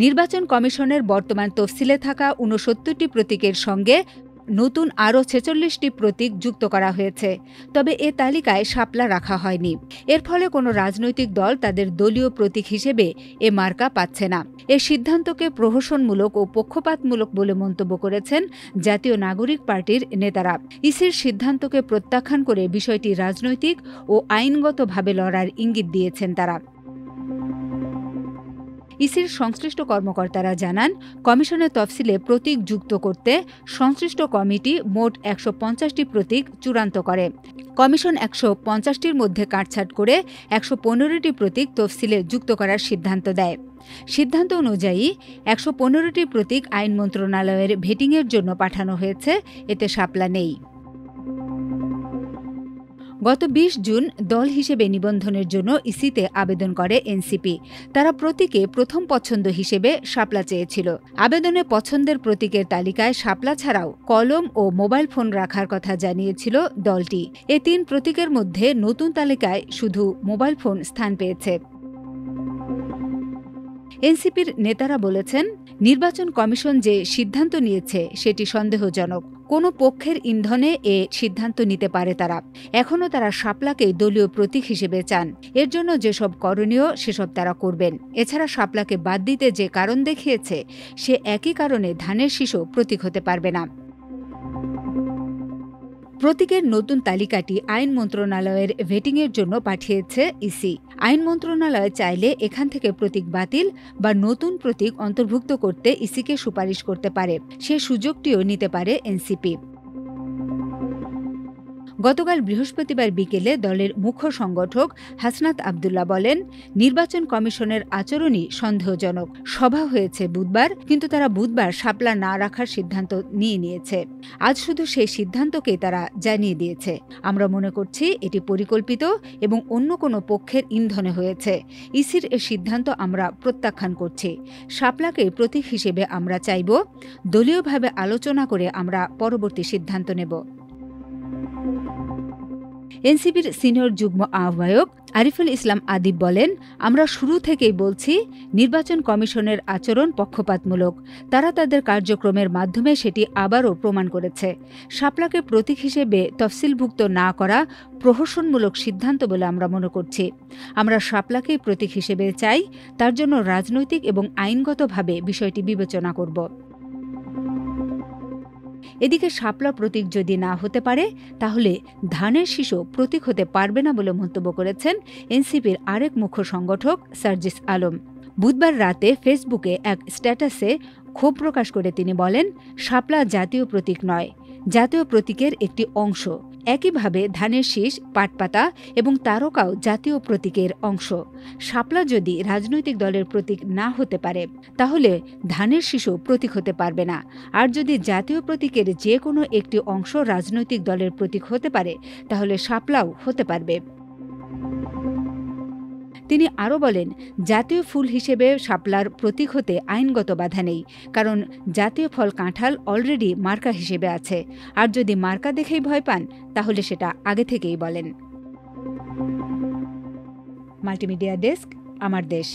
নির্বাচন কমিশনের বর্তমান তফসিলে থাকা ৬৯টি প্রতীকের সঙ্গে নতুন আরও ৪৬টি প্রতীক যুক্ত করা হয়েছে। তবে এ তালিকায় শাপলা রাখা হয়নি। এর ফলে কোনো রাজনৈতিক দল তাদের দলীয় প্রতীক হিসেবে এ মার্কা পাচ্ছে না। এ সিদ্ধান্তকে প্রহসনমূলক ও পক্ষপাতমূলক বলে মন্তব্য করেছেন জাতীয় নাগরিক পার্টির নেতারা। ইসির সিদ্ধান্তকে প্রত্যাখ্যান করে বিষয়টি রাজনৈতিক ও আইনগতভাবে লড়ার ইঙ্গিত দিয়েছেন তারা। ইসির সংশ্লিষ্ট কর্মকর্তারা জানান, কমিশনের তফসিলে প্রতীক যুক্ত করতে সংশ্লিষ্ট কমিটি মোট ১৫০টি প্রতীক চূড়ান্ত করে। কমিশন ১৫০টির মধ্যে কাটছাঁট করে ১১৫টি প্রতীক তফসিলে যুক্ত করার সিদ্ধান্ত দেয়। সিদ্ধান্ত অনুযায়ী ১১৫টি প্রতীক আইন মন্ত্রণালয়ের ভেটিংয়ের জন্য পাঠানো হয়েছে, এতে শাপলা নেই। গত ২০ জুন দল হিসেবে নিবন্ধনের জন্য ইসিতে আবেদন করে এনসিপি। তারা প্রতীকে প্রথম পছন্দ হিসেবে শাপলা চেয়েছিল। আবেদনে পছন্দের প্রতীকের তালিকায় শাপলা ছাড়াও কলম ও মোবাইল ফোন রাখার কথা জানিয়েছিল দলটি। এ ৩ প্রতীকের মধ্যে নতুন তালিকায় শুধু মোবাইল ফোন স্থান পেয়েছে। এনসিপির নেতারা বলেছেন, নির্বাচন কমিশন যে সিদ্ধান্ত নিয়েছে সেটি সন্দেহজনক। কোনো পক্ষের ইন্ধনে এ সিদ্ধান্ত নিতে পারে তারা। এখনও তারা শাপলাকে দলীয় প্রতীক হিসেবে চান। এর জন্য যেসব করণীয় সেসব তারা করবেন। এছাড়া শাপলাকে বাদ দিতে যে কারণ দেখিয়েছে সে একই কারণে ধানের শীষও প্রতীক হতে পারবে না। প্রতীকের নতুন তালিকাটি আইন মন্ত্রণালয়ের ভেটিংয়ের জন্য পাঠিয়েছে ইসি। আইন মন্ত্রণালয় চাইলে এখান থেকে প্রতীক বাতিল বা নতুন প্রতীক অন্তর্ভুক্ত করতে ইসিকে সুপারিশ করতে পারে। সে সুযোগটিও নিতে পারে এনসিপি। গতকাল বৃহস্পতিবার বিকেলে দলের মুখ্য সংগঠক হাসনাত আবদুল্লাহ বলেন, নির্বাচন কমিশনের আচরণই সন্দেহজনক। সভা হয়েছে বুধবার, কিন্তু তারা বুধবার শাপলা না রাখার সিদ্ধান্ত নিয়েছে। আজ শুধু সেই সিদ্ধান্তকে তারা জানিয়ে দিয়েছে। আমরা মনে করছি এটি পরিকল্পিত এবং অন্য কোনো পক্ষের ইন্ধনে হয়েছে। ইসির এ সিদ্ধান্ত আমরা প্রত্যাখ্যান করছি। শাপলাকে প্রতীক হিসেবে আমরা চাইব। দলীয়ভাবে আলোচনা করে আমরা পরবর্তী সিদ্ধান্ত নেব। এনসিপির সিনিয়র যুগ্ম আহ্বায়ক আরিফুল ইসলাম আদিব বলেন, আমরা শুরু থেকেই বলছি নির্বাচন কমিশনের আচরণ পক্ষপাতমূলক। তারা তাদের কার্যক্রমের মাধ্যমে সেটি আবারও প্রমাণ করেছে। শাপলাকে প্রতীক হিসেবে তফসিলভুক্ত না করা প্রহসনমূলক সিদ্ধান্ত বলে আমরা মনে করছি। আমরা শাপলাকেই প্রতীক হিসেবে চাই। তার জন্য রাজনৈতিক এবং আইনগতভাবে বিষয়টি বিবেচনা করব। এদিকে শাপলা প্রতীক যদি না হতে পারে তাহলে ধানের শীষও প্রতীক হতে পারবে না বলে মন্তব্য করেছেন এনসিপির আরেক মুখ্য সংগঠক সার্জিস আলম। বুধবার রাতে ফেসবুকে এক স্ট্যাটাসে ক্ষোভ প্রকাশ করে তিনি বলেন, শাপলা জাতীয় প্রতীক নয়, জাতীয় প্রতীকের একটি অংশ। একইভাবে ধানের শীষ, পাটপাতা এবং তারকাও জাতীয় প্রতীকের অংশ। শাপলা যদি রাজনৈতিক দলের প্রতীক না হতে পারে তাহলে ধানের শীষও প্রতীক হতে পারবে না। আর যদি জাতীয় প্রতীকের যে কোনো একটি অংশ রাজনৈতিক দলের প্রতীক হতে পারে তাহলে শাপলাও হতে পারবে। তিনি আরও বলেন, জাতীয় ফুল হিসেবে শাপলার প্রতীক হতে আইনগত বাধা নেই, কারণ জাতীয় ফল কাঁঠাল অলরেডি মার্কা হিসেবে আছে। আর যদি মার্কা দেখেই ভয় পান তাহলে সেটা আগে থেকেই বলেন। মাল্টিমিডিয়া ডেস্ক, আমার দেশ।